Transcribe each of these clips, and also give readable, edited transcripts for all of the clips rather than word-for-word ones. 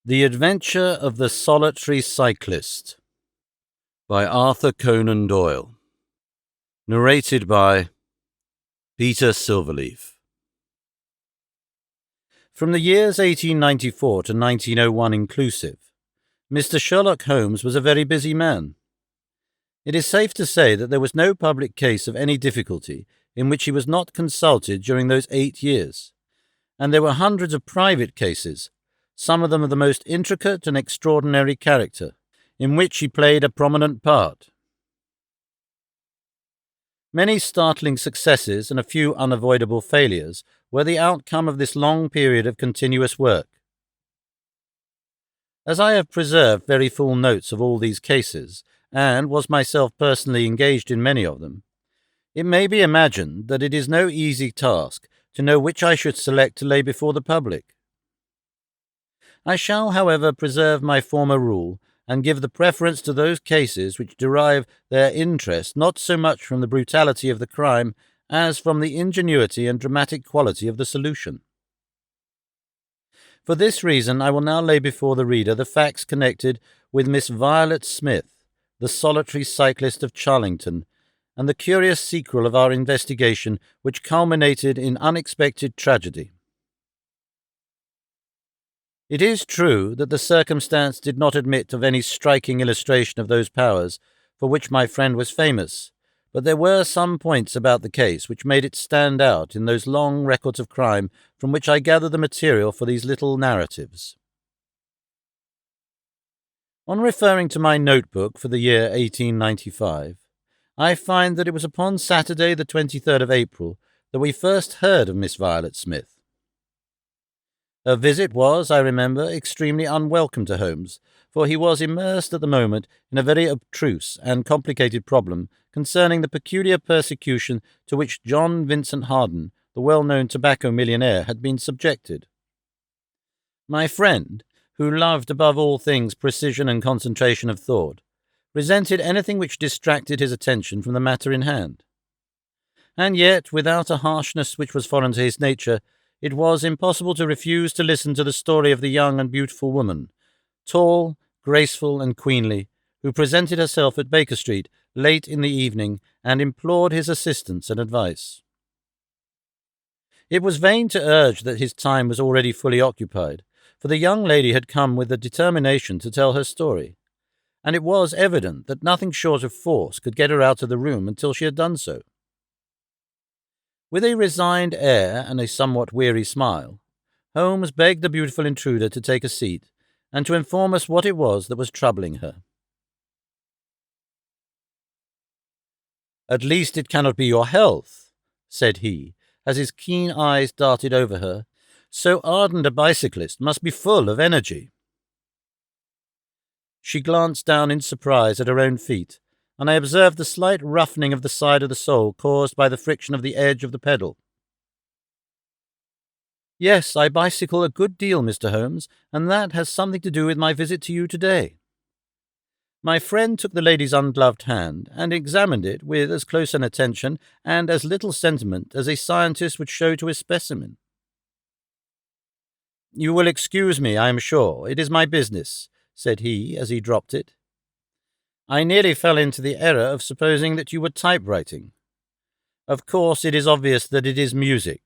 The Adventure of the Solitary Cyclist by Arthur Conan Doyle. Narrated by Peter Silverleaf. From the years 1894 to 1901 inclusive, Mr. Sherlock Holmes was a very busy man. It is safe to say that there was no public case of any difficulty in which he was not consulted during those 8 years, and there were hundreds of private cases, some of them of the most intricate and extraordinary character, in which he played a prominent part. Many startling successes and a few unavoidable failures were the outcome of this long period of continuous work. As I have preserved very full notes of all these cases, and was myself personally engaged in many of them, it may be imagined that it is no easy task to know which I should select to lay before the public. I shall, however, preserve my former rule and give the preference to those cases which derive their interest not so much from the brutality of the crime as from the ingenuity and dramatic quality of the solution. For this reason, I will now lay before the reader the facts connected with Miss Violet Smith, the solitary cyclist of Charlington, and the curious sequel of our investigation which culminated in unexpected tragedy. It is true that the circumstance did not admit of any striking illustration of those powers for which my friend was famous, but there were some points about the case which made it stand out in those long records of crime from which I gather the material for these little narratives. On referring to my notebook for the year 1895, I find that it was upon Saturday the 23rd of April that we first heard of Miss Violet Smith. Her visit was, I remember, extremely unwelcome to Holmes, for he was immersed at the moment in a very abstruse and complicated problem concerning the peculiar persecution to which John Vincent Harden, the well-known tobacco millionaire, had been subjected. My friend, who loved above all things precision and concentration of thought, resented anything which distracted his attention from the matter in hand. And yet, without a harshness which was foreign to his nature, it was impossible to refuse to listen to the story of the young and beautiful woman, tall, graceful, and queenly, who presented herself at Baker Street late in the evening and implored his assistance and advice. It was vain to urge that his time was already fully occupied, for the young lady had come with the determination to tell her story, and it was evident that nothing short of force could get her out of the room until she had done so. With a resigned air and a somewhat weary smile, Holmes begged the beautiful intruder to take a seat and to inform us what it was that was troubling her. "At least it cannot be your health," said he, as his keen eyes darted over her. "So ardent a bicyclist must be full of energy." She glanced down in surprise at her own feet, and I observed the slight roughening of the side of the sole caused by the friction of the edge of the pedal. "Yes, I bicycle a good deal, Mr. Holmes, and that has something to do with my visit to you today." My friend took the lady's ungloved hand and examined it with as close an attention and as little sentiment as a scientist would show to a specimen. "You will excuse me, I am sure. It is my business," said he as he dropped it. "I nearly fell into the error of supposing that you were typewriting. Of course, it is obvious that it is music.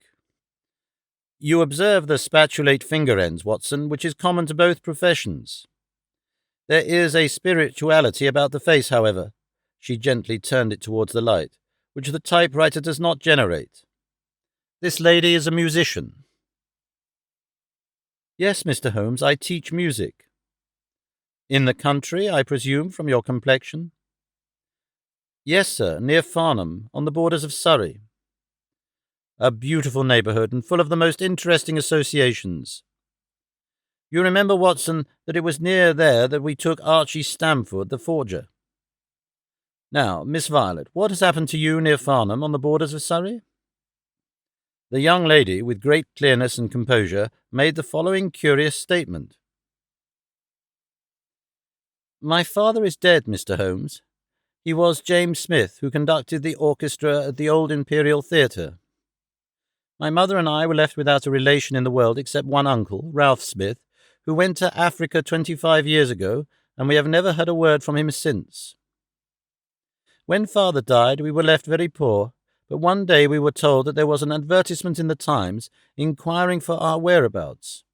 You observe the spatulate finger ends, Watson, which is common to both professions. There is a spirituality about the face, however," she gently turned it towards the light, "which the typewriter does not generate. This lady is a musician." "Yes, Mr. Holmes, I teach music." "In the country, I presume, from your complexion?" "Yes, sir, near Farnham, on the borders of Surrey." "A beautiful neighbourhood, and full of the most interesting associations. You remember, Watson, that it was near there that we took Archie Stamford, the forger. Now, Miss Violet, what has happened to you near Farnham, on the borders of Surrey?" The young lady, with great clearness and composure, made the following curious statement. "My father is dead, Mr. Holmes. He was James Smith, who conducted the orchestra at the Old Imperial Theatre. My mother and I were left without a relation in the world except one uncle, Ralph Smith, who went to Africa 25 years ago, and we have never heard a word from him since. When father died, we were left very poor, but one day we were told that there was an advertisement in the Times inquiring for our whereabouts.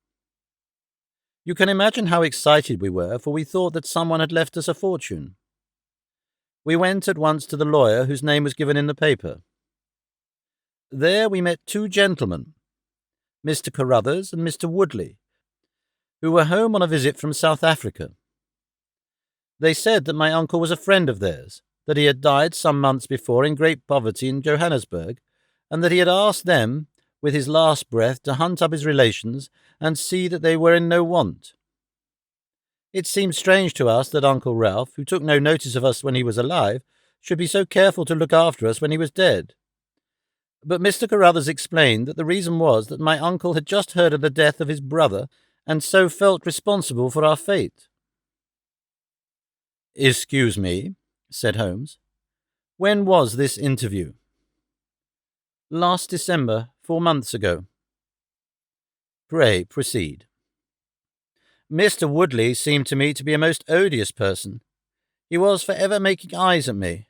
You can imagine how excited we were, for we thought that someone had left us a fortune. We went at once to the lawyer whose name was given in the paper. There we met two gentlemen, Mr. Carruthers and Mr. Woodley, who were home on a visit from South Africa. They said that my uncle was a friend of theirs, that he had died some months before in great poverty in Johannesburg, and that he had asked them, with his last breath, to hunt up his relations and see that they were in no want. It seemed strange to us that Uncle Ralph, who took no notice of us when he was alive, should be so careful to look after us when he was dead. But Mr. Carruthers explained that the reason was that my uncle had just heard of the death of his brother, and so felt responsible for our fate. "Excuse me," said Holmes. "When was this interview?" "Last December, 4 months ago." "Pray proceed." "Mr. Woodley seemed to me to be a most odious person. He was for ever making eyes at me.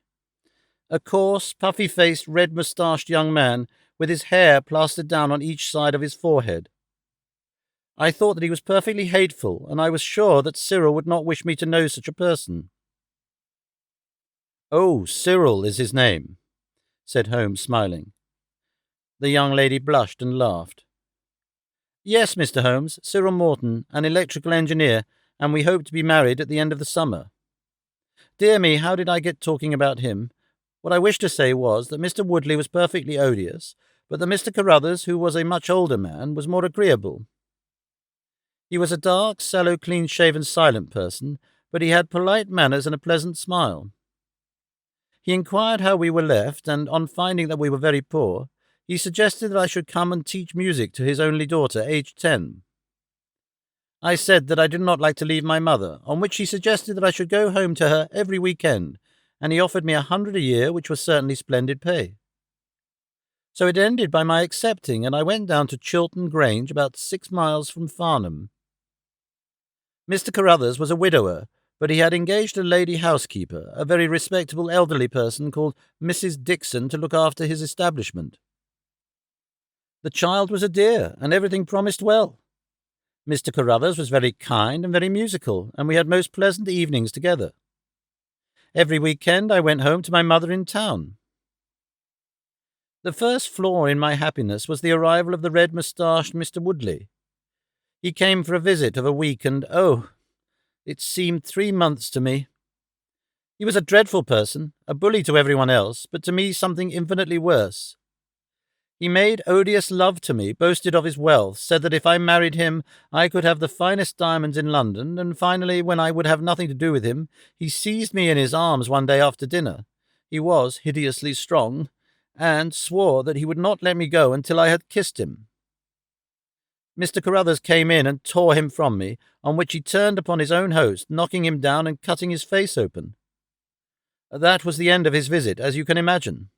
A coarse, puffy-faced, red-moustached young man, with his hair plastered down on each side of his forehead. I thought that he was perfectly hateful, and I was sure that Cyril would not wish me to know such a person." "Oh, Cyril is his name," said Holmes, smiling. The young lady blushed and laughed. "Yes, Mr. Holmes, Cyril Morton, an electrical engineer, and we hope to be married at the end of the summer. Dear me, how did I get talking about him? What I wished to say was that Mr. Woodley was perfectly odious, but that Mr. Carruthers, who was a much older man, was more agreeable. He was a dark, sallow, clean-shaven, silent person, but he had polite manners and a pleasant smile. He inquired how we were left, and on finding that we were very poor, he suggested that I should come and teach music to his only daughter, aged 10. I said that I did not like to leave my mother, on which he suggested that I should go home to her every weekend, and he offered me 100 a year, which was certainly splendid pay. So it ended by my accepting, and I went down to Chiltern Grange, about 6 miles from Farnham. Mr. Carruthers was a widower, but he had engaged a lady housekeeper, a very respectable elderly person called Mrs. Dixon, to look after his establishment. The child was a dear, and everything promised well. Mr. Carruthers was very kind and very musical, and we had most pleasant evenings together. Every weekend I went home to my mother in town. The first flaw in my happiness was the arrival of the red-moustached Mr. Woodley. He came for a visit of a week, and it seemed 3 months to me. He was a dreadful person, a bully to everyone else, but to me something infinitely worse. He made odious love to me, boasted of his wealth, said that if I married him I could have the finest diamonds in London, and finally, when I would have nothing to do with him, he seized me in his arms one day after dinner. He was hideously strong, and swore that he would not let me go until I had kissed him. Mr. Carruthers came in and tore him from me, on which he turned upon his own host, knocking him down and cutting his face open. That was the end of his visit, as you can imagine.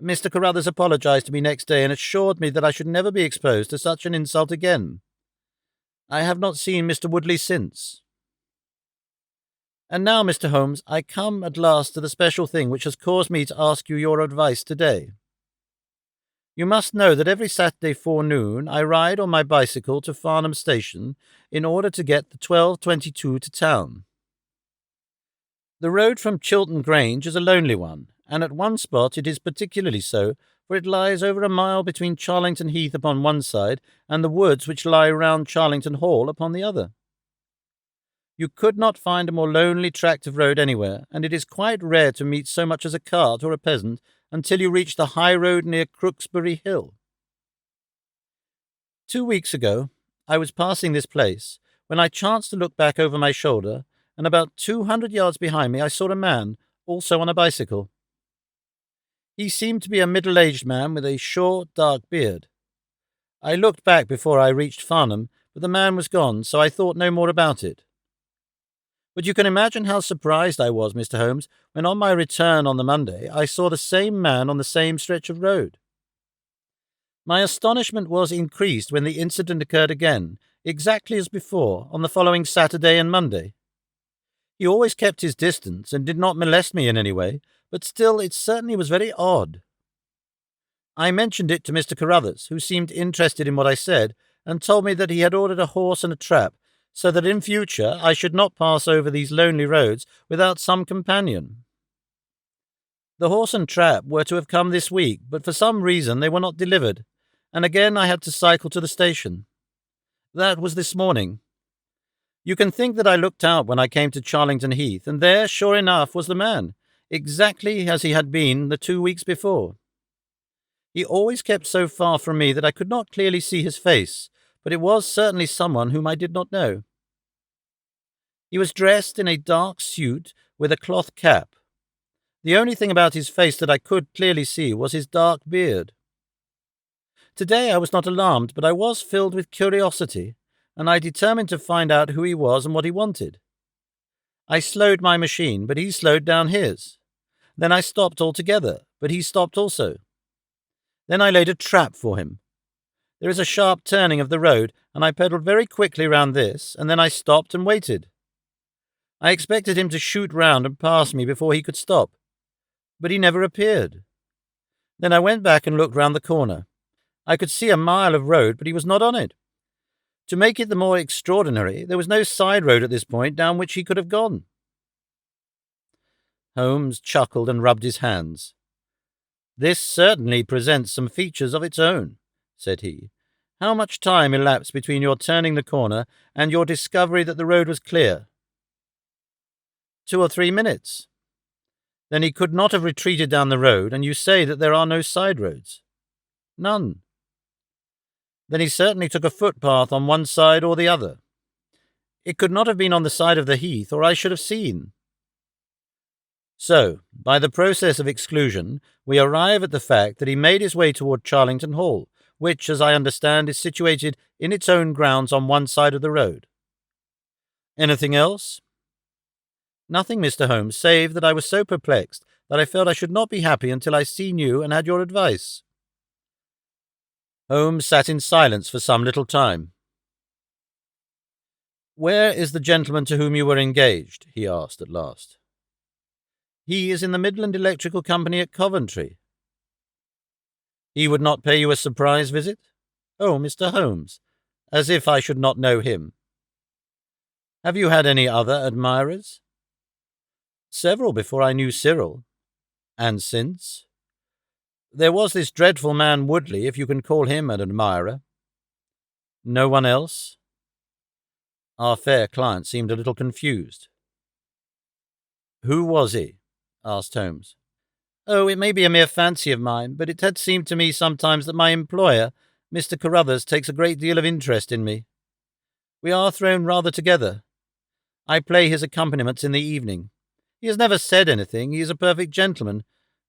Mr. Carruthers apologized to me next day and assured me that I should never be exposed to such an insult again. I have not seen Mr. Woodley since. And now, Mr. Holmes, I come at last to the special thing which has caused me to ask you your advice today. You must know that every Saturday forenoon I ride on my bicycle to Farnham Station in order to get the 12:22 to town. The road from Chiltern Grange is a lonely one, and at one spot it is particularly so, for it lies over a mile between Charlington Heath upon one side and the woods which lie round Charlington Hall upon the other. You could not find a more lonely tract of road anywhere, and it is quite rare to meet so much as a cart or a peasant until you reach the high road near Crooksbury Hill. 2 weeks ago I was passing this place, when I chanced to look back over my shoulder, and about 200 yards behind me I saw a man, also on a bicycle. He seemed to be a middle-aged man with a short, dark beard. I looked back before I reached Farnham, but the man was gone, so I thought no more about it. But you can imagine how surprised I was, Mr. Holmes, when on my return on the Monday I saw the same man on the same stretch of road. My astonishment was increased when the incident occurred again, exactly as before, on the following Saturday and Monday. He always kept his distance and did not molest me in any way, but still it certainly was very odd. I mentioned it to Mr. Carruthers, who seemed interested in what I said, and told me that he had ordered a horse and a trap, so that in future I should not pass over these lonely roads without some companion. The horse and trap were to have come this week, but for some reason they were not delivered, and again I had to cycle to the station. That was this morning. You can think that I looked out when I came to Charlington Heath, and there, sure enough, was the man, exactly as he had been the 2 weeks before. He always kept so far from me that I could not clearly see his face, but it was certainly someone whom I did not know. He was dressed in a dark suit with a cloth cap. The only thing about his face that I could clearly see was his dark beard. Today I was not alarmed, but I was filled with curiosity, and I determined to find out who he was and what he wanted. I slowed my machine, but he slowed down his. Then I stopped altogether, but he stopped also. Then I laid a trap for him. There is a sharp turning of the road, and I pedalled very quickly round this, and then I stopped and waited. I expected him to shoot round and pass me before he could stop, but he never appeared. Then I went back and looked round the corner. I could see a mile of road, but he was not on it. To make it the more extraordinary, there was no side road at this point down which he could have gone. Holmes chuckled and rubbed his hands. "This certainly presents some features of its own," said he. "How much time elapsed between your turning the corner and your discovery that the road was clear?" 2 or 3 minutes. Then he could not have retreated down the road, and you say that there are no side roads? None. Then he certainly took a footpath on one side or the other. It could not have been on the side of the heath, or I should have seen. So, by the process of exclusion, we arrive at the fact that he made his way toward Charlington Hall, which, as I understand, is situated in its own grounds on one side of the road. Anything else? Nothing, Mr. Holmes, save that I was so perplexed that I felt I should not be happy until I seen you and had your advice. Holmes sat in silence for some little time. "Where is the gentleman to whom you were engaged?" he asked at last. "He is in the Midland Electrical Company at Coventry." "He would not pay you a surprise visit?" "Oh, Mr. Holmes, as if I should not know him." "Have you had any other admirers?" "Several before I knew Cyril." "And since?" "There was this dreadful man Woodley, if you can call him an admirer." "No one else?" Our fair client seemed a little confused. "Who was he?" asked Holmes. "Oh, it may be a mere fancy of mine, but it had seemed to me sometimes that my employer, Mr. Carruthers, takes a great deal of interest in me. We are thrown rather together. I play his accompaniments in the evening. He has never said anything, he is a perfect gentleman,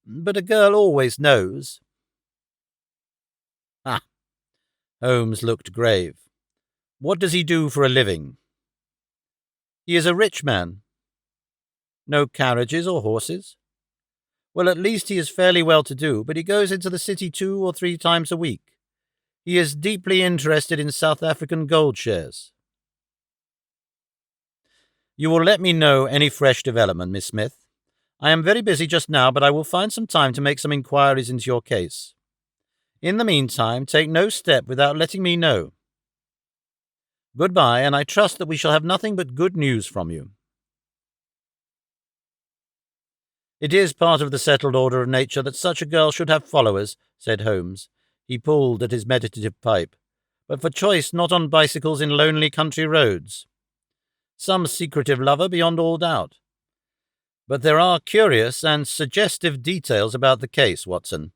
but a girl always knows." "Ah!" Holmes looked grave. "What does he do for a living?" "He is a rich man." "No carriages or horses?" "Well, at least he is fairly well-to-do, but he goes into the city 2 or 3 times a week. He is deeply interested in South African gold shares." "You will let me know any fresh development, Miss Smith. I am very busy just now, but I will find some time to make some inquiries into your case. In the meantime, take no step without letting me know. Goodbye, and I trust that we shall have nothing but good news from you." "It is part of the settled order of nature that such a girl should have followers," said Holmes. He pulled at his meditative pipe. "But for choice not on bicycles in lonely country roads. Some secretive lover beyond all doubt. But there are curious and suggestive details about the case, Watson."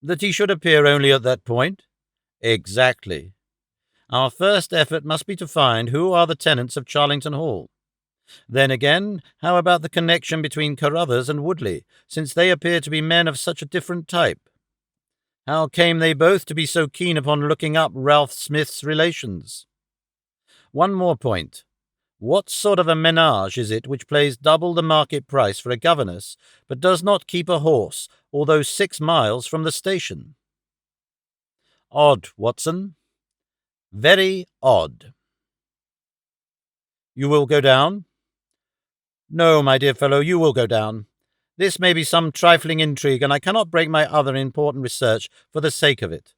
"That he should appear only at that point?" "Exactly. Our first effort must be to find who are the tenants of Charlington Hall. Then again, how about the connection between Carruthers and Woodley, since they appear to be men of such a different type? How came they both to be so keen upon looking up Ralph Smith's relations? One more point. What sort of a menage is it which pays double the market price for a governess, but does not keep a horse, although 6 miles from the station? Odd, Watson. Very odd. You will go down? No, my dear fellow, you will go down. This may be some trifling intrigue, and I cannot break my other important research for the sake of it.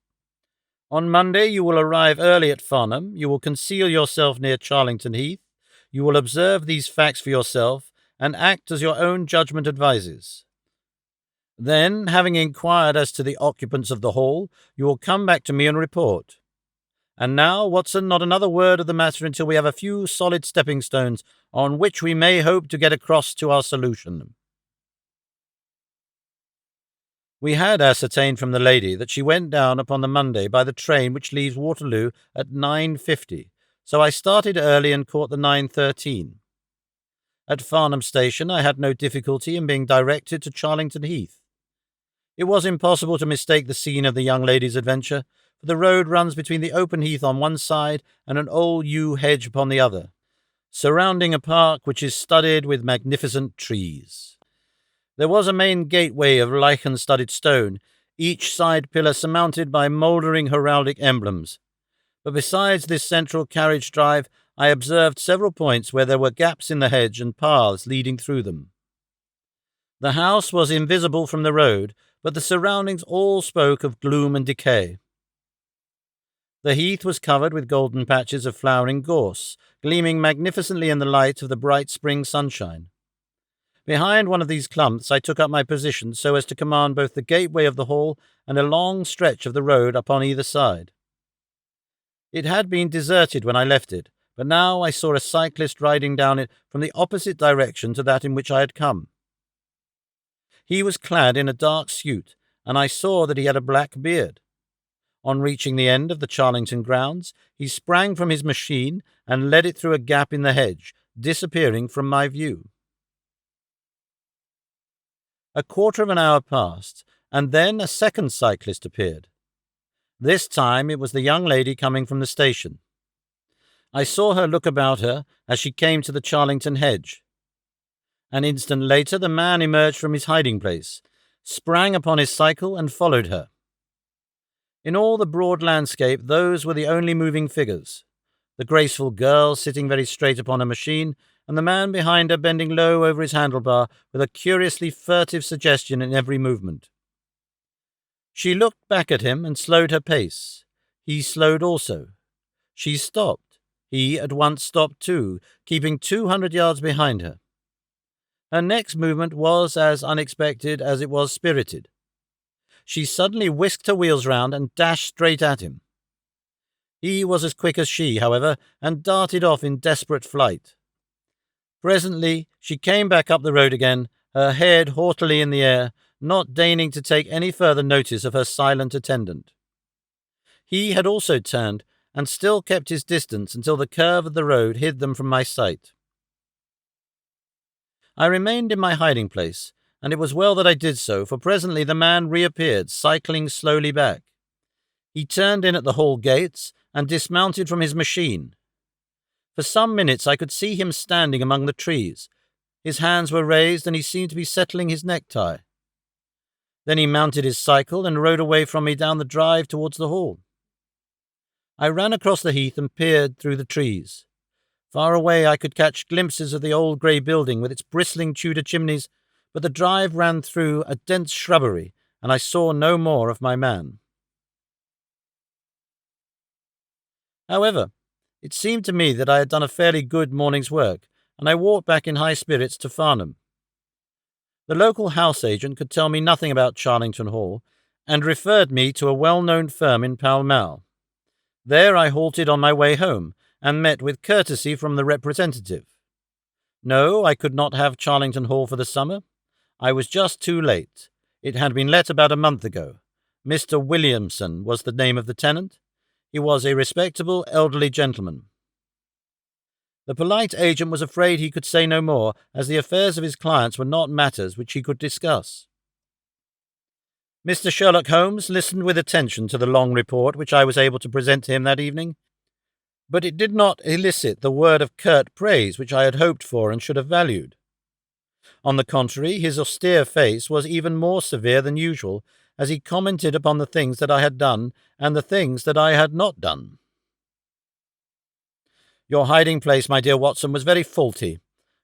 On Monday you will arrive early at Farnham. You will conceal yourself near Charlington Heath. You will observe these facts for yourself, and act as your own judgment advises. Then, having inquired as to the occupants of the hall, you will come back to me and report. And now, Watson, not another word of the matter until we have a few solid stepping stones on which we may hope to get across to our solution. We had ascertained from the lady that she went down upon the Monday by the train which leaves Waterloo at 9:50, so I started early and caught the 9:13. At Farnham Station I had no difficulty in being directed to Charlington Heath. It was impossible to mistake the scene of the young lady's adventure, for the road runs between the open heath on one side and an old yew hedge upon the other, surrounding a park which is studded with magnificent trees. There was a main gateway of lichen-studded stone, each side pillar surmounted by mouldering heraldic emblems. But besides this central carriage drive, I observed several points where there were gaps in the hedge and paths leading through them. The house was invisible from the road, but the surroundings all spoke of gloom and decay. The heath was covered with golden patches of flowering gorse, gleaming magnificently in the light of the bright spring sunshine. Behind one of these clumps I took up my position so as to command both the gateway of the hall and a long stretch of the road upon either side. It had been deserted when I left it, but now I saw a cyclist riding down it from the opposite direction to that in which I had come. He was clad in a dark suit, and I saw that he had a black beard. On reaching the end of the Charlington grounds, he sprang from his machine and led it through a gap in the hedge, disappearing from my view. A quarter of an hour passed, and then a second cyclist appeared. This time it was the young lady coming from the station. I saw her look about her as she came to the Charlington hedge. An instant later the man emerged from his hiding place, sprang upon his cycle, and followed her. In all the broad landscape those were the only moving figures, the graceful girl sitting very straight upon her machine, and the man behind her bending low over his handlebar with a curiously furtive suggestion in every movement. She looked back at him and slowed her pace. He slowed also. She stopped. He at once stopped too, keeping 200 yards behind her. Her next movement was as unexpected as it was spirited. She suddenly whisked her wheels round and dashed straight at him. He was as quick as she, however, and darted off in desperate flight. Presently she came back up the road again, her head haughtily in the air, not deigning to take any further notice of her silent attendant. He had also turned, and still kept his distance until the curve of the road hid them from my sight. I remained in my hiding place, and it was well that I did so, for presently the man reappeared, cycling slowly back. He turned in at the hall gates and dismounted from his machine. For some minutes I could see him standing among the trees. His hands were raised, and he seemed to be settling his necktie. Then he mounted his cycle and rode away from me down the drive towards the hall. I ran across the heath and peered through the trees. Far away I could catch glimpses of the old grey building with its bristling Tudor chimneys, but the drive ran through a dense shrubbery, and I saw no more of my man. However, it seemed to me that I had done a fairly good morning's work, and I walked back in high spirits to Farnham. The local house agent could tell me nothing about Charlington Hall, and referred me to a well-known firm in Pall Mall. There I halted on my way home, and met with courtesy from the representative. No, I could not have Charlington Hall for the summer. I was just too late. It had been let about a month ago. Mr. Williamson was the name of the tenant. He was a respectable elderly gentleman. The polite agent was afraid he could say no more, as the affairs of his clients were not matters which he could discuss. Mr. Sherlock Holmes listened with attention to the long report which I was able to present to him that evening, but it did not elicit the word of curt praise which I had hoped for and should have valued. On the contrary, his austere face was even more severe than usual, as he commented upon the things that I had done and the things that I had not done. Your hiding place, my dear Watson, was very faulty.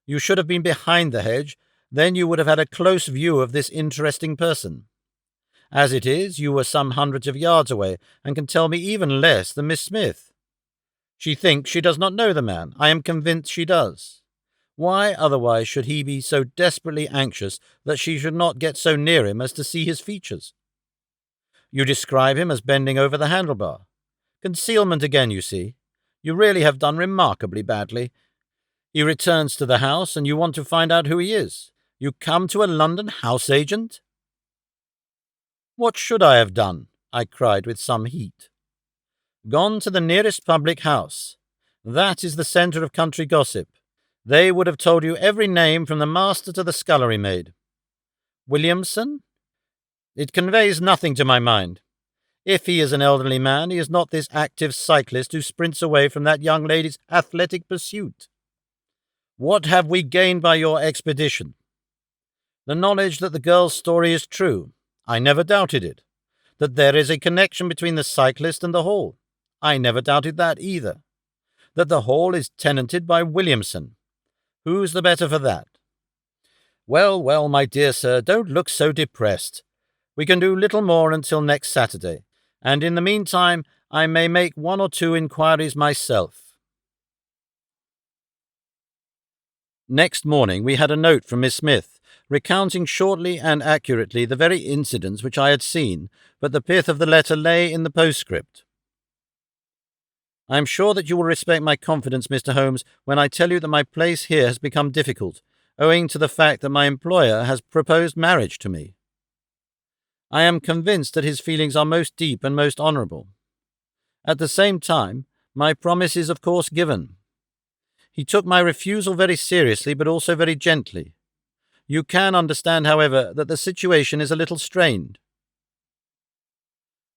You should have been behind the hedge. Then you would have had a close view of this interesting person. As it is, you were some hundreds of yards away, and can tell me even less than Miss Smith. She thinks she does not know the man. I am convinced she does. Why, otherwise, should he be so desperately anxious that she should not get so near him as to see his features? You describe him as bending over the handlebar. Concealment again, you see. You really have done remarkably badly. He returns to the house, and you want to find out who he is. You come to a London house agent? What should I have done? I cried with some heat. Gone to the nearest public house. That is the centre of country gossip. They would have told you every name from the master to the scullery maid. Williamson? It conveys nothing to my mind. If he is an elderly man, he is not this active cyclist who sprints away from that young lady's athletic pursuit. What have we gained by your expedition? The knowledge that the girl's story is true. I never doubted it. That there is a connection between the cyclist and the Hall. I never doubted that either. That the Hall is tenanted by Williamson. Who's the better for that? Well, well, my dear sir, don't look so depressed. We can do little more until next Saturday, and in the meantime I may make 1 or 2 inquiries myself. Next morning we had a note from Miss Smith, recounting shortly and accurately the very incidents which I had seen, but the pith of the letter lay in the postscript. I am sure that you will respect my confidence, Mr. Holmes, when I tell you that my place here has become difficult, owing to the fact that my employer has proposed marriage to me. I am convinced that his feelings are most deep and most honourable. At the same time, my promise is of course given. He took my refusal very seriously, but also very gently. You can understand, however, that the situation is a little strained.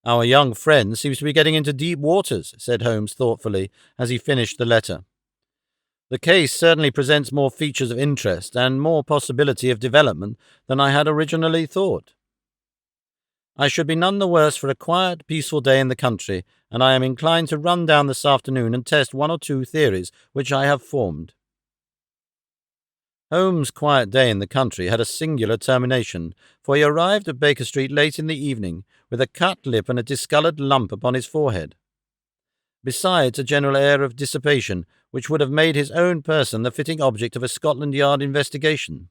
Our young friend seems to be getting into deep waters, said Holmes thoughtfully, as he finished the letter. The case certainly presents more features of interest and more possibility of development than I had originally thought. I should be none the worse for a quiet, peaceful day in the country, and I am inclined to run down this afternoon and test 1 or 2 theories which I have formed. Holmes' quiet day in the country had a singular termination, for he arrived at Baker Street late in the evening, with a cut lip and a discoloured lump upon his forehead, besides a general air of dissipation which would have made his own person the fitting object of a Scotland Yard investigation.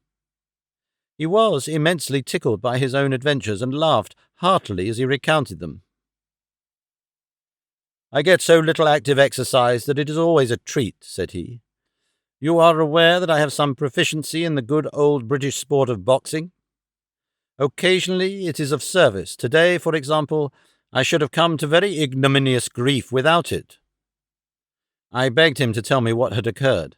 He was immensely tickled by his own adventures, and laughed heartily as he recounted them. "I get so little active exercise that it is always a treat," said he. "You are aware that I have some proficiency in the good old British sport of boxing. Occasionally it is of service. Today, for example, I should have come to very ignominious grief without it." I begged him to tell me what had occurred.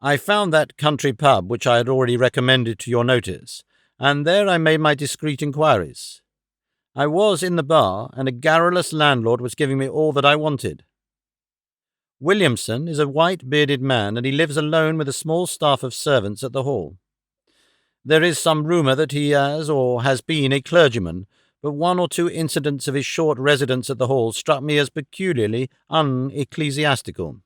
"I found that country pub which I had already recommended to your notice, and there I made my discreet inquiries. I was in the bar, and a garrulous landlord was giving me all that I wanted. Williamson is a white-bearded man, and he lives alone with a small staff of servants at the Hall. There is some rumour that he has or has been a clergyman, but 1 or 2 incidents of his short residence at the Hall struck me as peculiarly unecclesiastical.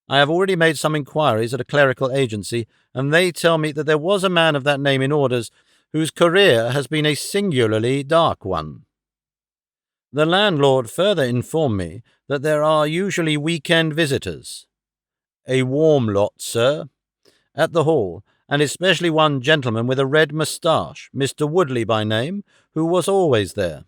I have already made some inquiries at a clerical agency, and they tell me that there was a man of that name in orders whose career has been a singularly dark one. The landlord further informed me that there are usually weekend visitors, a warm lot, sir, at the Hall, and especially one gentleman with a red moustache, Mr. Woodley by name, who was always there.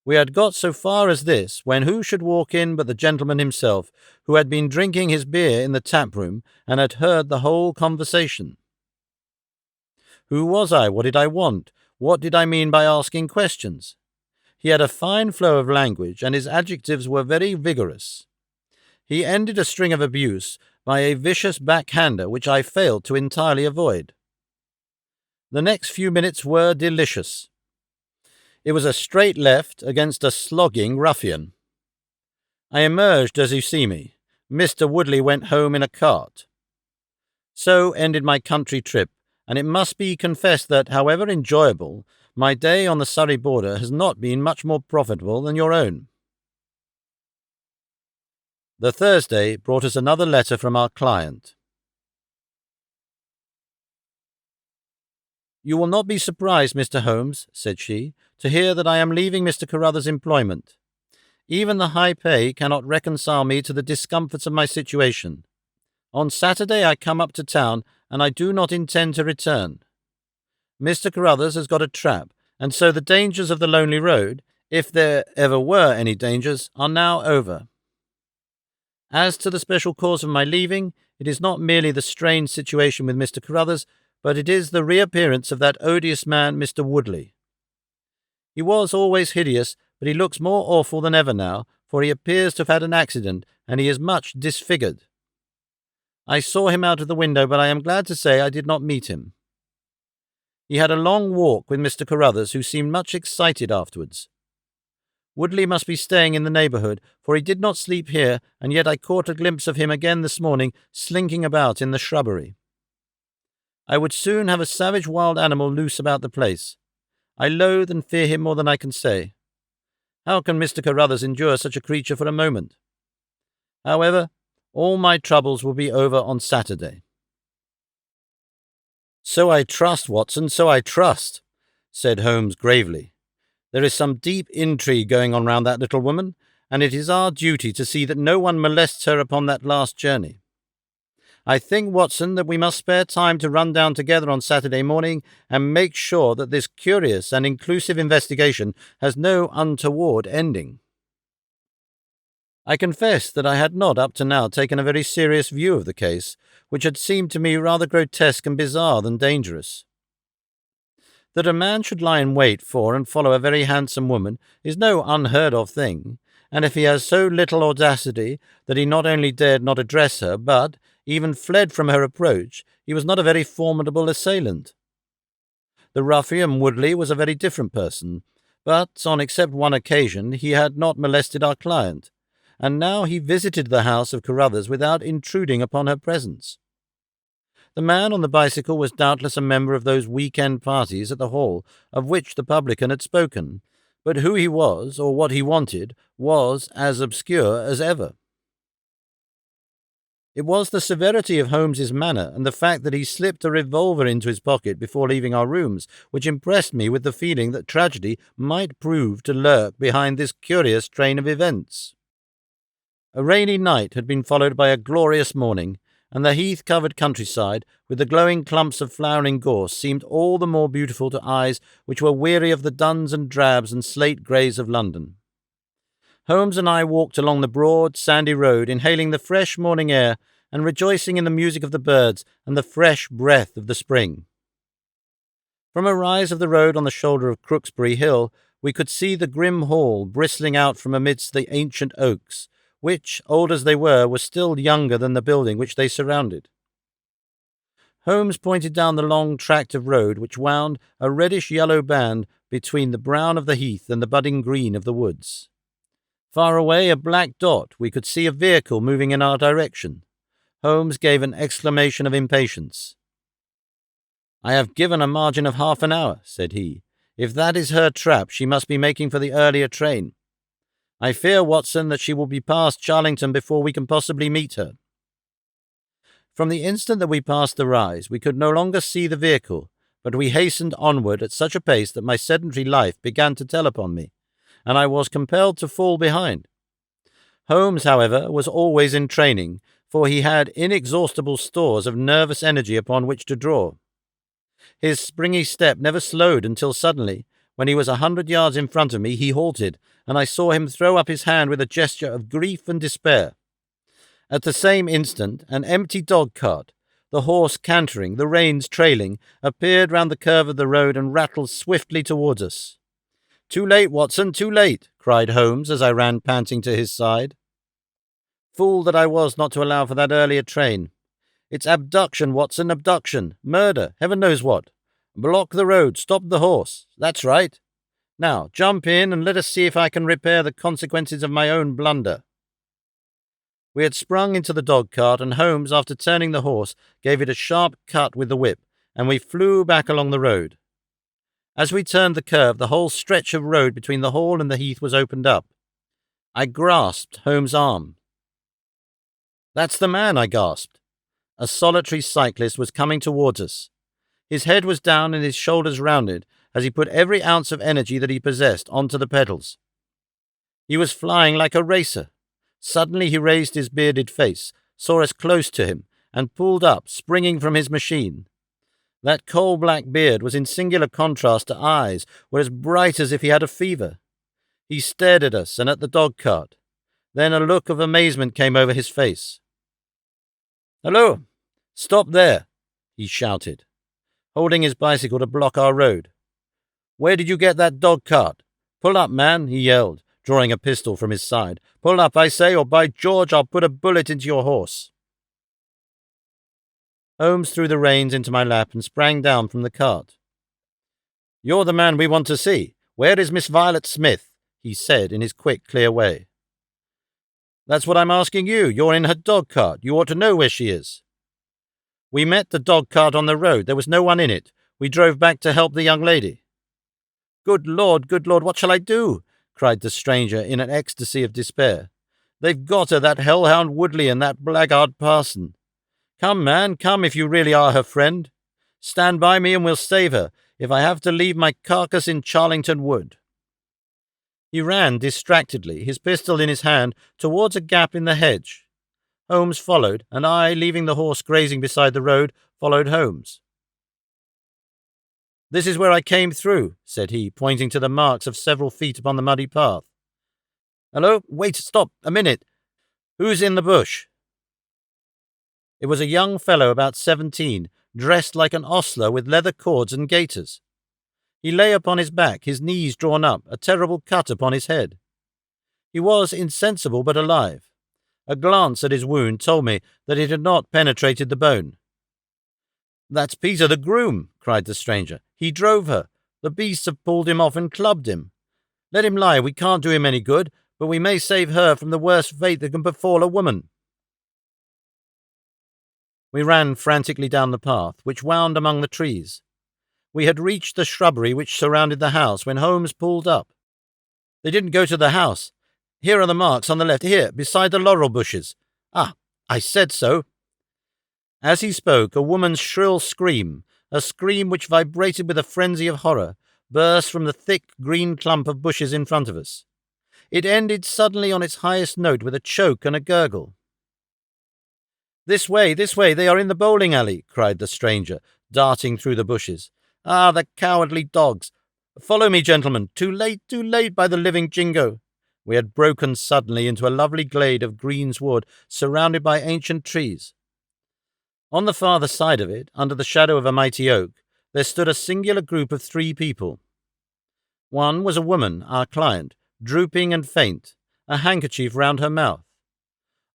We had got so far as this, when who should walk in but the gentleman himself, who had been drinking his beer in the tap-room, and had heard the whole conversation. Who was I? What did I want? What did I mean by asking questions? He had a fine flow of language, and his adjectives were very vigorous. He ended a string of abuse by a vicious backhander which I failed to entirely avoid. The next few minutes were delicious. It was a straight left against a slogging ruffian. I emerged as you see me. Mr. Woodley went home in a cart. So ended my country trip, and it must be confessed that, however enjoyable, my day on the Surrey border has not been much more profitable than your own. The Thursday brought us another letter from our client. "You will not be surprised, Mr. Holmes," said she, "to hear that I am leaving Mr. Carruthers' employment. Even the high pay cannot reconcile me to the discomforts of my situation. On Saturday I come up to town, and I do not intend to return. Mr. Carruthers has got a trap, and so the dangers of the lonely road, if there ever were any dangers, are now over. As to the special cause of my leaving, it is not merely the strained situation with Mr. Carruthers, but it is the reappearance of that odious man, Mr. Woodley. He was always hideous, but he looks more awful than ever now, for he appears to have had an accident, and he is much disfigured. I saw him out of the window, but I am glad to say I did not meet him. He had a long walk with Mr. Carruthers, who seemed much excited afterwards. Woodley must be staying in the neighbourhood, for he did not sleep here, and yet I caught a glimpse of him again this morning, slinking about in the shrubbery. I would soon have a savage wild animal loose about the place. I loathe and fear him more than I can say. How can Mr. Carruthers endure such a creature for a moment? However, all my troubles will be over on Saturday." "So I trust, Watson, so I trust," said Holmes gravely. "There is some deep intrigue going on round that little woman, and it is our duty to see that no one molests her upon that last journey. I think, Watson, that we must spare time to run down together on Saturday morning and make sure that this curious and inclusive investigation has no untoward ending." I confess that I had not up to now taken a very serious view of the case, which had seemed to me rather grotesque and bizarre than dangerous. That a man should lie in wait for and follow a very handsome woman is no unheard-of thing, and if he has so little audacity that he not only dared not address her, but even fled from her approach, he was not a very formidable assailant. The ruffian Woodley was a very different person, but on except one occasion he had not molested our client, and now he visited the house of Carruthers without intruding upon her presence. The man on the bicycle was doubtless a member of those week-end parties at the Hall of which the publican had spoken, but who he was, or what he wanted, was as obscure as ever. It was the severity of Holmes's manner and the fact that he slipped a revolver into his pocket before leaving our rooms which impressed me with the feeling that tragedy might prove to lurk behind this curious train of events. A rainy night had been followed by a glorious morning, and the heath-covered countryside, with the glowing clumps of flowering gorse, seemed all the more beautiful to eyes which were weary of the duns and drabs and slate-greys of London. Holmes and I walked along the broad, sandy road, inhaling the fresh morning air and rejoicing in the music of the birds and the fresh breath of the spring. From a rise of the road on the shoulder of Crooksbury Hill, we could see the grim hall bristling out from amidst the ancient oaks, which, old as they were still younger than the building which they surrounded. Holmes pointed down the long tract of road which wound a reddish-yellow band between the brown of the heath and the budding green of the woods. Far away, a black dot, we could see a vehicle moving in our direction. Holmes gave an exclamation of impatience. "I have given a margin of half an hour," said he. "If that is her trap, she must be making for the earlier train. I fear, Watson, that she will be past Charlington before we can possibly meet her." From the instant that we passed the rise, we could no longer see the vehicle, but we hastened onward at such a pace that my sedentary life began to tell upon me, and I was compelled to fall behind. Holmes, however, was always in training, for he had inexhaustible stores of nervous energy upon which to draw. His springy step never slowed until suddenly, when he was 100 yards in front of me, he halted, and I saw him throw up his hand with a gesture of grief and despair. At the same instant, an empty dog-cart, the horse cantering, the reins trailing, appeared round the curve of the road and rattled swiftly towards us. "Too late, Watson, too late!" cried Holmes as I ran panting to his side. Fool that I was not to allow for that earlier train. "It's abduction, Watson, abduction! Murder! Heaven knows what! Block the road, stop the horse! That's right! Now, jump in and let us see if I can repair the consequences of my own blunder." We had sprung into the dog-cart, and Holmes, after turning the horse, gave it a sharp cut with the whip, and we flew back along the road. As we turned the curve, the whole stretch of road between the hall and the heath was opened up. I grasped Holmes' arm. "That's the man," I gasped. A solitary cyclist was coming towards us. His head was down and his shoulders rounded as he put every ounce of energy that he possessed onto the pedals. He was flying like a racer. Suddenly he raised his bearded face, saw us close to him, and pulled up, springing from his machine. That coal-black beard was in singular contrast to eyes, were as bright as if he had a fever. He stared at us and at the dog-cart. Then a look of amazement came over his face. "Hello! Stop there!" he shouted, holding his bicycle to block our road. "Where did you get that dog-cart? Pull up, man," he yelled, drawing a pistol from his side. "Pull up, I say, or by George, I'll put a bullet into your horse." Holmes threw the reins into my lap and sprang down from the cart. "You're the man we want to see. Where is Miss Violet Smith?" he said in his quick, clear way. "That's what I'm asking you. You're in her dog-cart. You ought to know where she is." "We met the dog-cart on the road. There was no one in it. We drove back to help the young lady." Good Lord, what shall I do?" cried the stranger in an ecstasy of despair. "They've got her, that hellhound Woodley and that blackguard parson. Come, man, come, if you really are her friend. Stand by me and we'll save her, if I have to leave my carcass in Charlington Wood." He ran distractedly, his pistol in his hand, towards a gap in the hedge. Holmes followed, and I, leaving the horse grazing beside the road, followed Holmes. "This is where I came through," said he, pointing to the marks of several feet upon the muddy path. "Hello, wait, stop, a minute. Who's in the bush?" It was a young fellow about 17, dressed like an ostler with leather cords and gaiters. He lay upon his back, his knees drawn up, a terrible cut upon his head. He was insensible but alive. A glance at his wound told me that it had not penetrated the bone. "That's Peter the groom," cried the stranger. "He drove her. The beasts have pulled him off and clubbed him. Let him lie, we can't do him any good, but we may save her from the worst fate that can befall a woman." We ran frantically down the path, which wound among the trees. We had reached the shrubbery which surrounded the house when Holmes pulled up. "They didn't go to the house. Here are the marks on the left, here, beside the laurel bushes. Ah, I said so." As he spoke, a woman's shrill scream, a scream which vibrated with a frenzy of horror, burst from the thick green clump of bushes in front of us. It ended suddenly on its highest note with a choke and a gurgle. This way, they are in the bowling alley," cried the stranger, darting through the bushes. "Ah, the cowardly dogs! Follow me, gentlemen. Too late, by the living Jingo." We had broken suddenly into a lovely glade of greensward surrounded by ancient trees. On the farther side of it, under the shadow of a mighty oak, there stood a singular group of 3 people. One was a woman, our client, drooping and faint, a handkerchief round her mouth.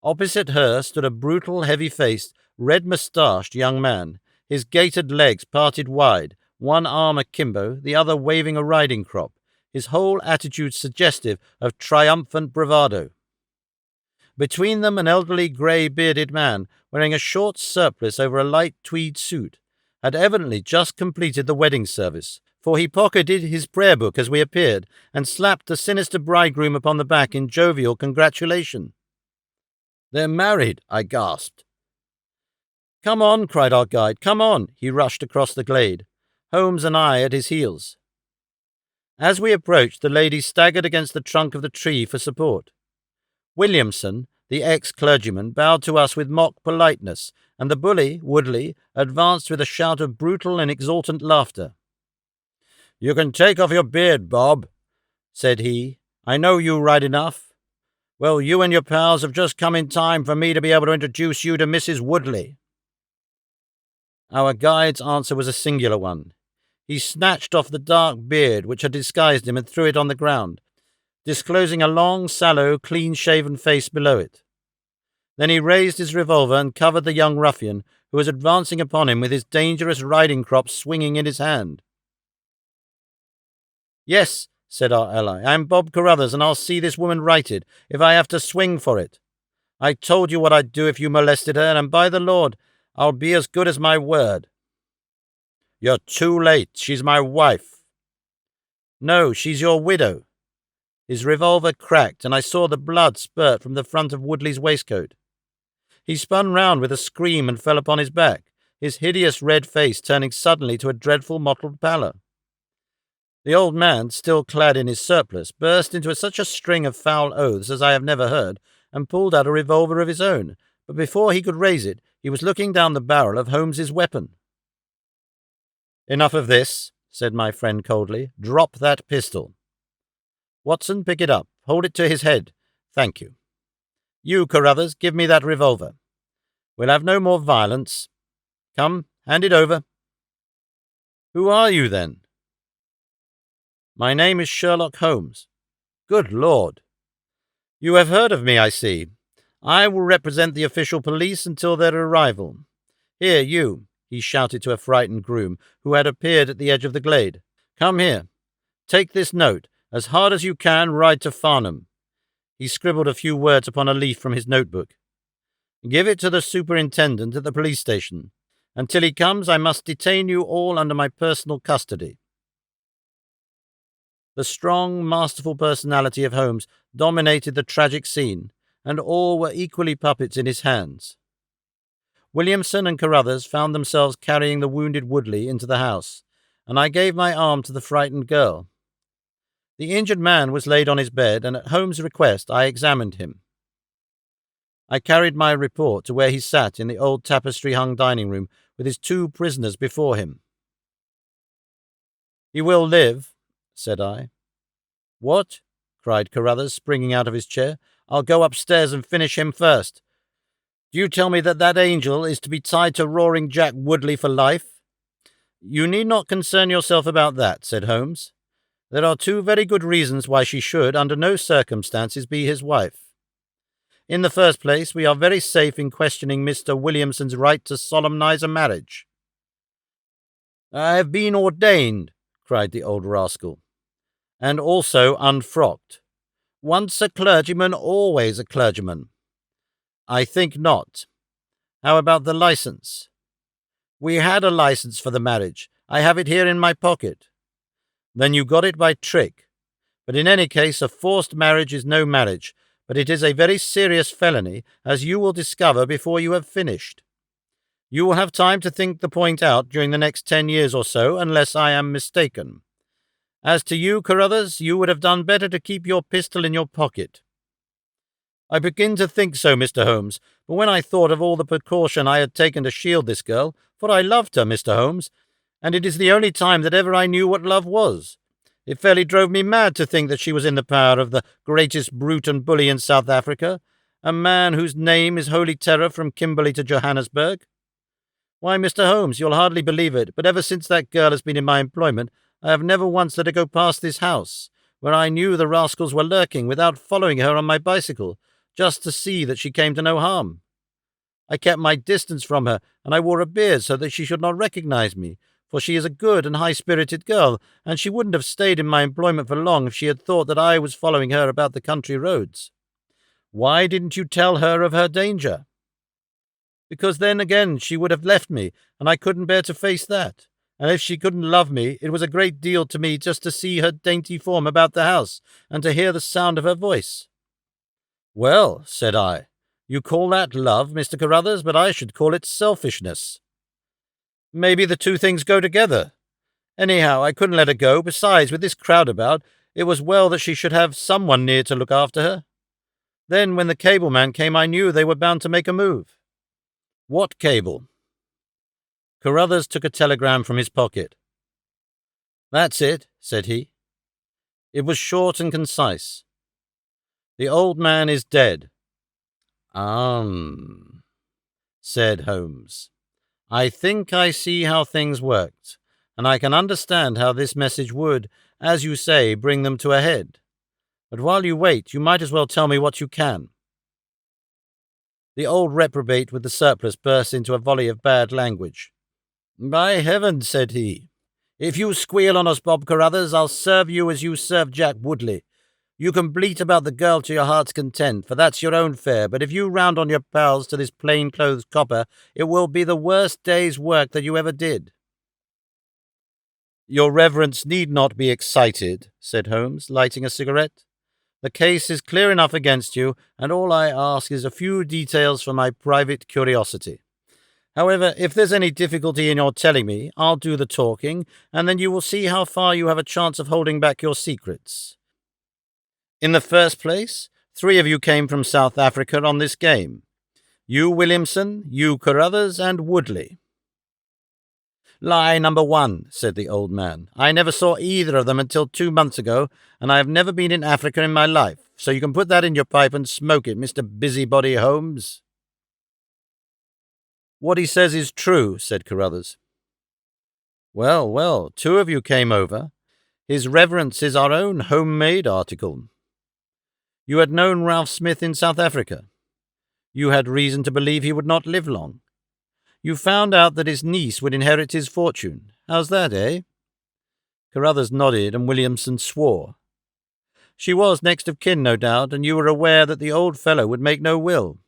Opposite her stood a brutal, heavy-faced, red-moustached young man, his gaitered legs parted wide, one arm akimbo, the other waving a riding crop, his whole attitude suggestive of triumphant bravado. Between them an elderly, grey-bearded man, wearing a short surplice over a light tweed suit, had evidently just completed the wedding service, for he pocketed his prayer book as we appeared, and slapped the sinister bridegroom upon the back in jovial congratulation. "They're married," I gasped. "Come on," cried our guide, "come on." He rushed across the glade, Holmes and I at his heels. As we approached, the lady staggered against the trunk of the tree for support. Williamson, the ex-clergyman, bowed to us with mock politeness, and the bully, Woodley, advanced with a shout of brutal and exultant laughter. "You can take off your beard, Bob," said he. "I know you right enough. Well, you and your pals have just come in time for me to be able to introduce you to Mrs. Woodley." Our guide's answer was a singular one. He snatched off the dark beard which had disguised him and threw it on the ground, disclosing a long, sallow, clean-shaven face below it. Then he raised his revolver and covered the young ruffian, who was advancing upon him with his dangerous riding crop swinging in his hand. "Yes," said our ally, "I am Bob Carruthers, and I'll see this woman righted, if I have to swing for it. I told you what I'd do if you molested her, and by the Lord, I'll be as good as my word." "You're too late. She's my wife." "No, she's your widow." His revolver cracked, and I saw the blood spurt from the front of Woodley's waistcoat. He spun round with a scream and fell upon his back, his hideous red face turning suddenly to a dreadful mottled pallor. The old man, still clad in his surplice, burst into such a string of foul oaths as I have never heard, and pulled out a revolver of his own, but before he could raise it, he was looking down the barrel of Holmes's weapon. "Enough of this," said my friend coldly. "Drop that pistol. Watson, pick it up. Hold it to his head. Thank you. You, Carruthers, give me that revolver. We'll have no more violence. Come, hand it over." "Who are you, then?" "My name is Sherlock Holmes." "Good Lord! You have heard of me, I see. I will represent the official police until their arrival. Here, you," he shouted to a frightened groom who had appeared at the edge of the glade. "Come here. Take this note. As hard as you can, ride to Farnham." He scribbled a few words upon a leaf from his notebook. "Give it to the superintendent at the police station. Until he comes, I must detain you all under my personal custody." The strong, masterful personality of Holmes dominated the tragic scene, and all were equally puppets in his hands. Williamson and Carruthers found themselves carrying the wounded Woodley into the house, and I gave my arm to the frightened girl. The injured man was laid on his bed, and at Holmes' request I examined him. I carried my report to where he sat in the old tapestry-hung dining-room with his 2 prisoners before him. "He will live," said I. "What?" cried Carruthers, springing out of his chair. "I'll go upstairs and finish him first. Do you tell me that angel is to be tied to Roaring Jack Woodley for life?" "You need not concern yourself about that," said Holmes. "There are 2 very good reasons why she should, under no circumstances, be his wife. In the first place, we are very safe in questioning Mr. Williamson's right to solemnize a marriage." "I have been ordained," cried the old rascal. "And also unfrocked. Once a clergyman, always a clergyman." "I think not. How about the license?" "We had a license for the marriage. I have it here in my pocket." "Then you got it by trick. But in any case, a forced marriage is no marriage, but it is a very serious felony, as you will discover before you have finished. You will have time to think the point out during the next 10 years or so, unless I am mistaken. As to you, Carruthers, you would have done better to keep your pistol in your pocket." "I begin to think so, Mr. Holmes, but when I thought of all the precaution I had taken to shield this girl, for I loved her, Mr. Holmes, and it is the only time that ever I knew what love was, it fairly drove me mad to think that she was in the power of the greatest brute and bully in South Africa, a man whose name is holy terror from Kimberley to Johannesburg. Why, Mr. Holmes, you'll hardly believe it, but ever since that girl has been in my employment, I have never once let her go past this house, where I knew the rascals were lurking, without following her on my bicycle, just to see that she came to no harm. I kept my distance from her, and I wore a beard so that she should not recognize me, for she is a good and high-spirited girl, and she wouldn't have stayed in my employment for long if she had thought that I was following her about the country roads." "Why didn't you tell her of her danger?" "Because then again she would have left me, and I couldn't bear to face that. And if she couldn't love me, it was a great deal to me just to see her dainty form about the house, and to hear the sound of her voice." "Well," said I, "you call that love, Mr. Carruthers, but I should call it selfishness." "Maybe the 2 things go together. Anyhow, I couldn't let her go. Besides, with this crowd about, it was well that she should have someone near to look after her. Then, when the cable man came, I knew they were bound to make a move." "What cable?" Carruthers took a telegram from his pocket. "That's it," said he. It was short and concise. "The old man is dead." Said Holmes. "I think I see how things worked, and I can understand how this message would, as you say, bring them to a head. But while you wait, you might as well tell me what you can." The old reprobate with the surplice burst into a volley of bad language. "By heaven," said he, "if you squeal on us, Bob Carruthers, I'll serve you as you served Jack Woodley. You can bleat about the girl to your heart's content, for that's your own fare, but if you round on your pals to this plain-clothes copper, it will be the worst day's work that you ever did." "Your reverence need not be excited," said Holmes, lighting a cigarette. The case is clear enough against you, and all I ask is a few details for my private curiosity. However, if there's any difficulty in your telling me, I'll do the talking, and then you will see how far you have a chance of holding back your secrets. In the first place, 3 of you came from South Africa on this game. You Williamson, you Carruthers, and Woodley. Lie number 1, said the old man. I never saw either of them until 2 months ago, and I have never been in Africa in my life, so you can put that in your pipe and smoke it, Mr. Busybody Holmes. What he says is true, said Carruthers. Well, well, 2 of you came over. His Reverence is our own homemade article. You had known Ralph Smith in South Africa. You had reason to believe he would not live long. You found out that his niece would inherit his fortune. How's that, eh? Carruthers nodded, and Williamson swore. She was next of kin, no doubt, and you were aware that the old fellow would make no will.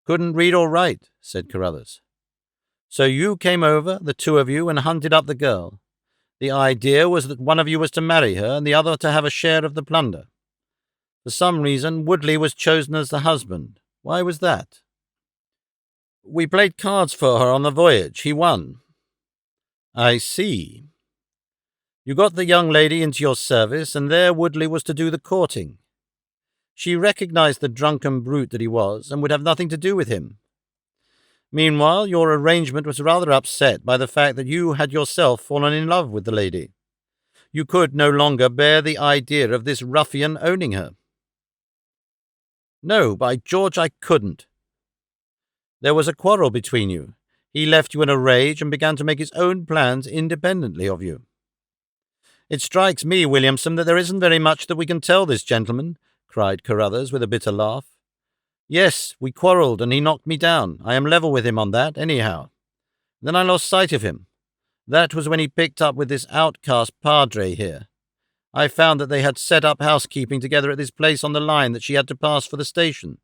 Couldn't read or write, said Carruthers. So you came over, the 2 of you, and hunted up the girl. The idea was that one of you was to marry her, and the other to have a share of the plunder. For some reason, Woodley was chosen as the husband. Why was that? We played cards for her on the voyage. He won. I see. You got the young lady into your service, and there Woodley was to do the courting. She recognized the drunken brute that he was, and would have nothing to do with him. Meanwhile, your arrangement was rather upset by the fact that you had yourself fallen in love with the lady. You could no longer bear the idea of this ruffian owning her. No, by George, I couldn't. There was a quarrel between you. He left you in a rage and began to make his own plans independently of you. It strikes me, Williamson, that there isn't very much that we can tell this gentleman, cried Carruthers with a bitter laugh. Yes, we quarrelled, and he knocked me down. I am level with him on that, anyhow. Then I lost sight of him. That was when he picked up with this outcast padre here. I found that they had set up housekeeping together at this place on the line that she had to pass for the station.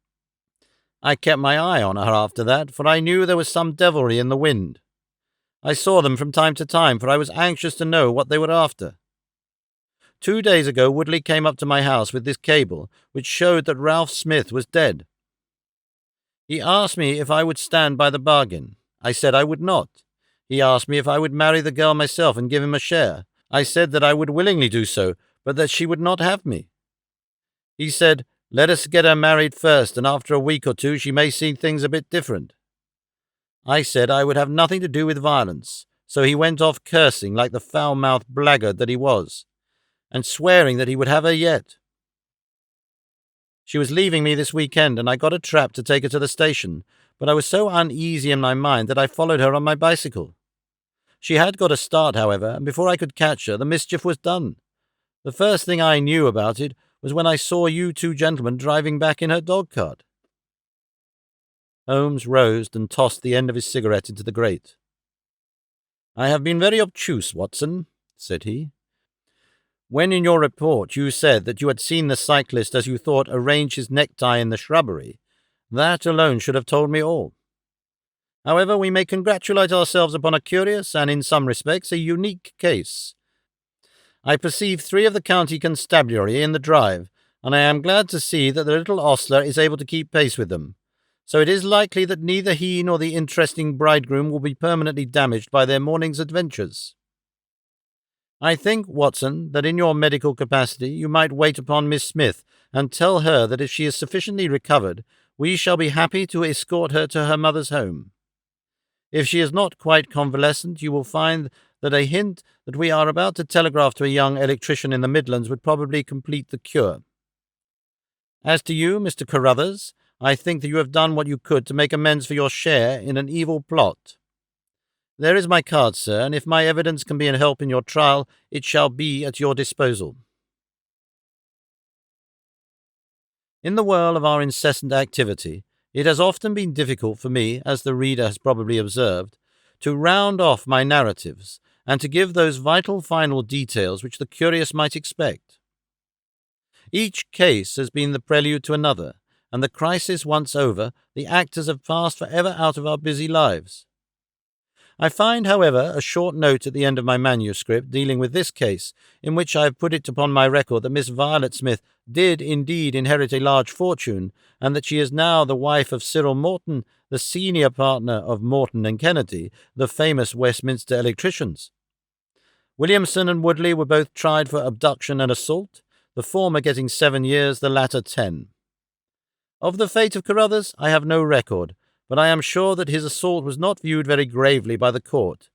I kept my eye on her after that, for I knew there was some devilry in the wind. I saw them from time to time, for I was anxious to know what they were after. 2 days ago, Woodley came up to my house with this cable, which showed that Ralph Smith was dead. He asked me if I would stand by the bargain. I said I would not. He asked me if I would marry the girl myself and give him a share. I said that I would willingly do so, but that she would not have me. He said, let us get her married first, and after a week or 2 she may see things a bit different. I said I would have nothing to do with violence, so he went off cursing like the foul-mouthed blackguard that he was, and swearing that he would have her yet. She was leaving me this weekend, and I got a trap to take her to the station, but I was so uneasy in my mind that I followed her on my bicycle. She had got a start, however, and before I could catch her, the mischief was done. The first thing I knew about it was when I saw you 2 gentlemen driving back in her dog-cart. Holmes rose and tossed the end of his cigarette into the grate. I have been very obtuse, Watson, said he. When in your report you said that you had seen the cyclist, as you thought, arrange his necktie in the shrubbery, that alone should have told me all. However, we may congratulate ourselves upon a curious and, in some respects, a unique case. I perceive 3 of the county constabulary in the drive, and I am glad to see that the little ostler is able to keep pace with them. So it is likely that neither he nor the interesting bridegroom will be permanently damaged by their morning's adventures. I think, Watson, that in your medical capacity you might wait upon Miss Smith and tell her that if she is sufficiently recovered, we shall be happy to escort her to her mother's home. If she is not quite convalescent, you will find that a hint that we are about to telegraph to a young electrician in the Midlands would probably complete the cure. As to you, Mr. Carruthers, I think that you have done what you could to make amends for your share in an evil plot. There is my card, sir, and if my evidence can be a help in your trial, it shall be at your disposal. In the whirl of our incessant activity, it has often been difficult for me, as the reader has probably observed, to round off my narratives and to give those vital final details which the curious might expect. Each case has been the prelude to another, and the crisis once over, the actors have passed for ever out of our busy lives. I find, however, a short note at the end of my manuscript dealing with this case, in which I have put it upon my record that Miss Violet Smith did indeed inherit a large fortune, and that she is now the wife of Cyril Morton, the senior partner of Morton and Kennedy, the famous Westminster electricians. Williamson and Woodley were both tried for abduction and assault, the former getting 7 years, the latter 10. Of the fate of Carruthers, I have no record, but I am sure that his assault was not viewed very gravely by the court,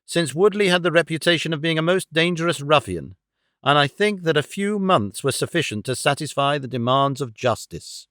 since Woodley had the reputation of being a most dangerous ruffian, and I think that a few months were sufficient to satisfy the demands of justice.